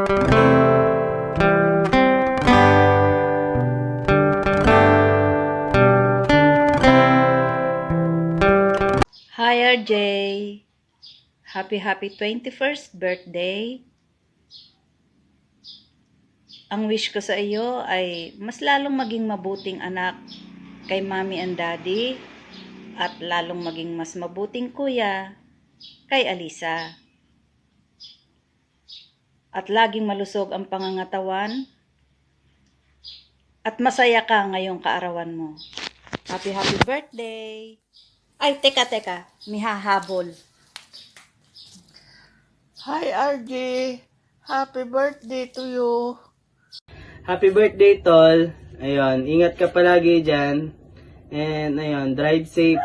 Hi RJ! Happy 21st birthday! Ang wish ko sa iyo ay mas lalong maging mabuting anak kay mommy and daddy at lalong maging mas mabuting kuya kay Alisa. At laging malusog ang pangangatawan at masaya ka ngayong kaarawan mo. Happy birthday! Ay, teka, may hahabol. Hi RJ, happy birthday to you. Happy birthday, Tol. Ayun, ingat ka palagi dyan. And ayun, drive safe.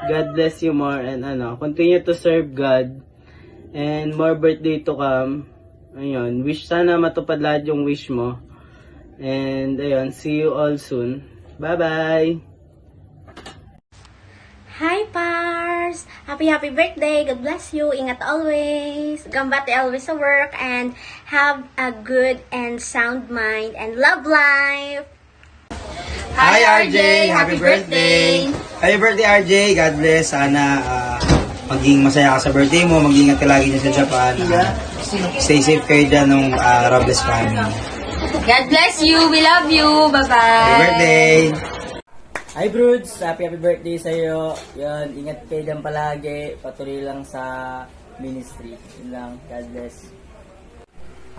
God bless you more. And continue to serve God. And more birthday to come. Ayun, sana matupad lahat yung wish mo. And ayun, see you all soon. Bye-bye! Hi, Pars! Happy birthday! God bless you! Ingat always! Gambate always sa work and have a good and sound mind and love life! Hi RJ! Happy birthday! Happy birthday RJ! God bless. Sana maging masaya ka sa birthday mo. Mag-ingat ka lagi dyan sa Japan. Stay safe kayo dyan ng Robles family. God bless you! We love you! Bye-bye! Happy birthday! Hi Broods! Happy birthday sa iyo. Yan, ingat kayo dyan palagi. Patuloy lang sa ministry. Yun lang. God bless.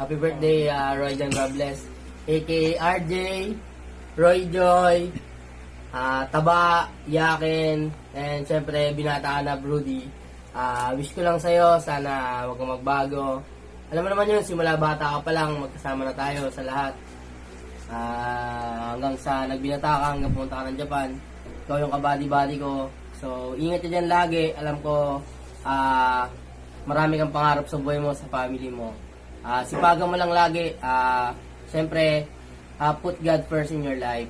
Happy birthday, Roy Jan Robles. A.K.A. RJ, Roy Joy, Taba, Yakin, and syempre binata ka na Brody. Wish ko lang sa'yo, sana wag kang magbago. Alam mo naman yun, simula bata ka pa lang, magkasama na tayo sa lahat. Hanggang sa nagbinata ka, hanggang pumunta ka ng Japan. Ikaw yung kabady-body ko. So, ingat ka dyan lagi. Alam ko, marami kang pangarap sa buhay mo, sa family mo. Sipagan mo lang lagi. Siyempre, put God first in your life.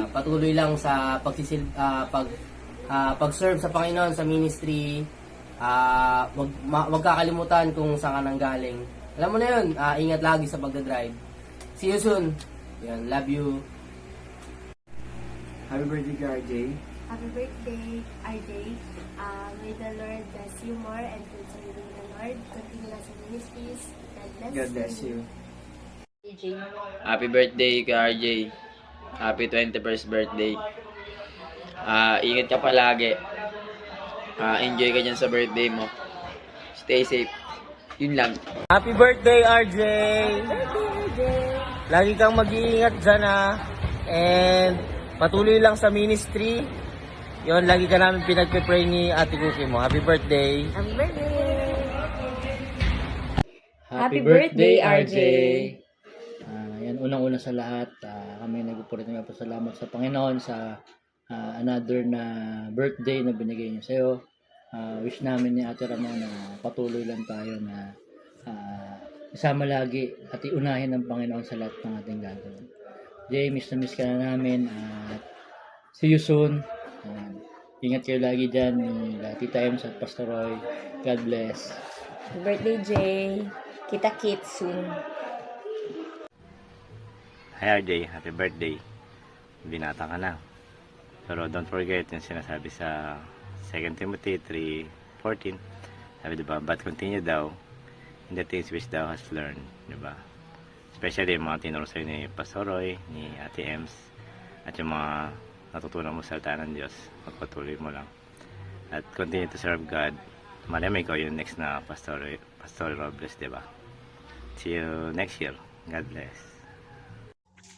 Patuloy lang sa pag-serve sa Panginoon, sa ministry. Wag kakalimutan kung saan ka nanggaling. Alam mo na yun, ingat lagi sa pagdadrive. See you soon. Yan, love you. Happy birthday ka RJ. Happy birthday, RJ. May the Lord bless you more and continue with the Lord. Continue lang sa ministries. God bless you. Happy birthday ka RJ. Happy 21st birthday. Ingat ka palagi. Enjoy ka dyan sa birthday mo. Stay safe. Yun lang. Happy birthday, RJ! Lagi kang mag-iingat dyan, and patuloy lang sa ministry. Yon, lagi ka namin pinagpe-pray ni Ate Cookie mo. Happy birthday! Happy birthday! Happy birthday, RJ! Yan, unang-una sa lahat, kami nagpupulit ng pasalamat sa Panginoon sa another na birthday na binigay niya sa'yo. Wish namin ni Ate Ramon na patuloy lang tayo na isama lagi at iunahin ng Panginoon sa lahat ng ating gagawin. Jay, miss na miss ka na namin at see you soon. Ingat kayo lagi dyan ni Tita Ems at Pastor Roy. God bless. Happy birthday, Jay! Kita-kits soon! Hi RJ, happy birthday. Binata ka na. Pero don't forget yung sinasabi sa 2 Timothy 3:14. Sabi diba, but continue daw in the things which thou hast learned. Diba? Especially yung mga tinuro sa'yo ni Pastor Roy, ni Ate Ems, at yung mga natutunan mo sa salita ng Diyos. Magpatuloy mo lang. At continue to serve God. Malamig ko yung next na Pastor Robles, diba? See you next year. God bless.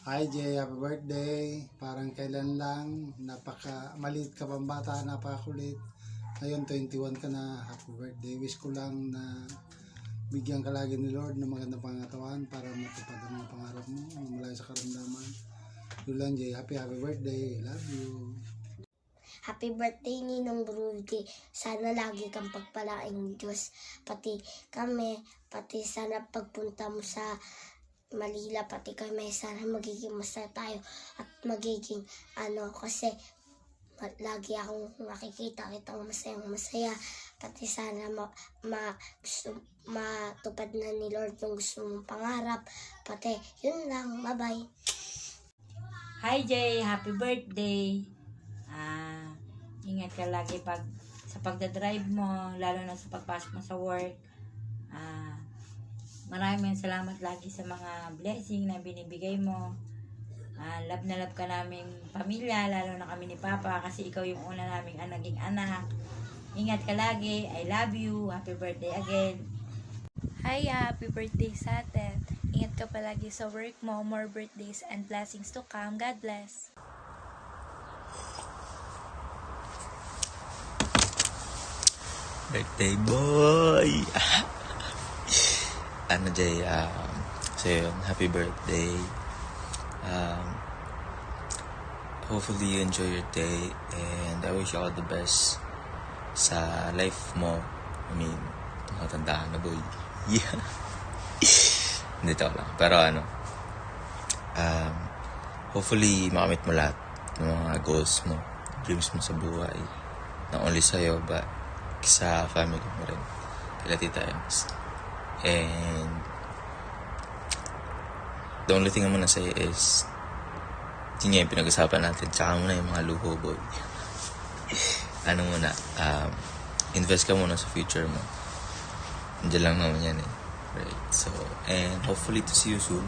Hi Jay, happy birthday. Parang kailan lang, maliit ka pang bata, napakakulit. Ngayon 21 ka na, happy birthday. Wish ko lang na bigyan ka lagi ni Lord ng magandang pangatawan para matupad ang mga pangarap mo, malayo sa karamdaman. Yun lang Jay, happy birthday. Love you. Happy birthday, Ninong Brody. Sana lagi kang pagpalaing Diyos. Pati kami, pati sana pagpunta mo sa Manila, pati kami, sana magiging masaya tayo at magiging kasi lagi akong nakikita kitang masayang masaya. Pati sana matupad na ni Lord yung gusto mong pangarap. Pati yun lang, bye-bye. Hi Jay, happy birthday. Ingat ka lagi sa pagdadrive mo, lalo na sa pagpasok mo sa work. Maraming salamat lagi sa mga blessing na binibigay mo. Love na love ka naming pamilya, lalo na kami ni Papa, kasi ikaw yung una naming naging anak. Ingat ka lagi. I love you. Happy birthday again. Hi, happy birthday sa atin. Ingat ka palagi sa work mo, more birthdays and blessings to come. God bless. Birthday boy! Ano Jay, so yun, happy birthday. Hopefully you enjoy your day and I wish you all the best sa life mo. I mean, matanda ka na boy. Yeah. Hindi to lang. Pero hopefully makamit mo lahat ng mga goals mo, dreams mo sa buhay. Not only sa'yo, but sa family mo rin. Kila Tita Ems. And the only thing naman na sa'yo is yun nga yung pinag-usapan natin. Tsaka muna yung mga luho, boy. Muna, invest ka muna sa future mo. Andiyan lang naman yan eh. Right? So, and hopefully to see you soon.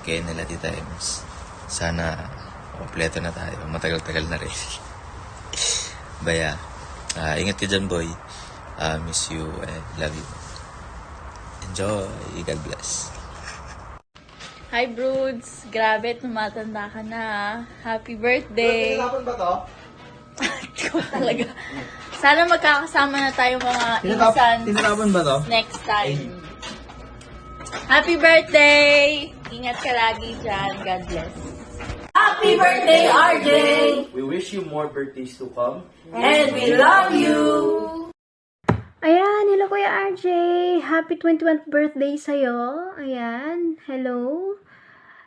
Kaya nila Tita Ems. Sana kompleto na tayo. Matagal-tagal na rin. Baya, ingat ka dyan, boy. Miss you and love you. Enjoy. God bless. Hi, Broods. Grabe, tumatanda ka na. Happy birthday. Tinatapon ba to? Ikaw talaga. Sana magkakasama na tayo mga insans Tinatapon ba to? next time. Happy birthday! Ingat ka lagi dyan. God bless. Happy birthday, RJ! We wish you more birthdays to come. And we love you! Ayan, hello Kuya RJ. Happy 21st birthday sa'yo. Ayan, hello.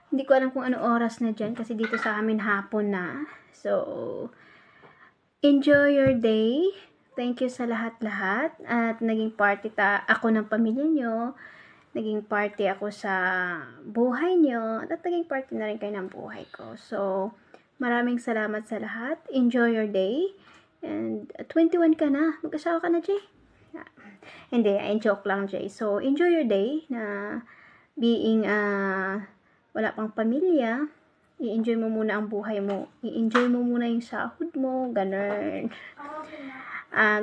Hindi ko alam kung ano oras na dyan kasi dito sa amin hapon na. So, enjoy your day. Thank you sa lahat-lahat. At naging party ako ng pamilya nyo. Naging party ako sa buhay nyo. At naging party na rin kayo ng buhay ko. So, maraming salamat sa lahat. Enjoy your day. And 21 ka na. Mag-asawa ka na, Jay? Hindi, I joke lang, Jay. So, enjoy your day na being wala pang pamilya. I-enjoy mo muna ang buhay mo. I-enjoy mo muna yung sahod mo. Ganun.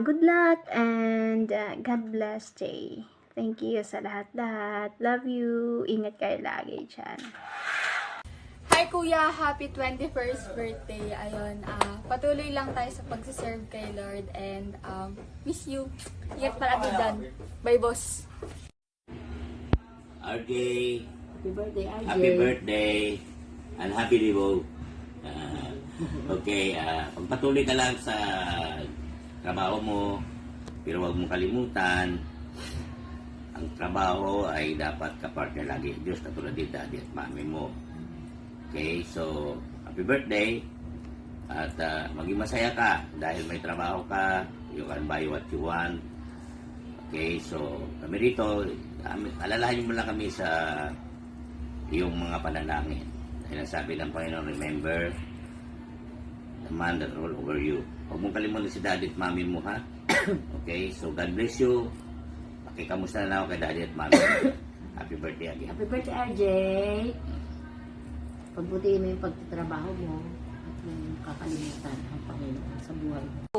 Good luck and God bless, Jay. Thank you sa lahat-lahat. Love you. Ingat kayo lagi dyan. Hi, Kuya. Happy 21st birthday. Ayun, patuloy lang tayo sa pagsiserve kay Lord and miss you. Ingat palagi dyan. Bye, boss. RJ, Happy birthday, RJ. happy birthday and happy libo. Okay, pagpatuloy ka lang sa trabaho mo, pero huwag mong kalimutan, ang trabaho ay dapat kapartner lagi Diyos, katulad din daddy at mami mo. Okay, so happy birthday at maging masaya ka dahil may trabaho ka, you can buy what you want. Okay, so kami rito, alalahanin mo lang kami sa iyong mga panalangin. Dahil sabi ng Panginoon, remember the man that rule over you. Huwag mong kalimutan si daddy at mami mo, ha? Okay, so God bless you. Pakikamusta na ako kay daddy at mami. Happy birthday again. Happy birthday, RJ! Pagbutihin mo yung pagtatrabaho mo at yung kakalimutan ang Panginoon sa buhay mo.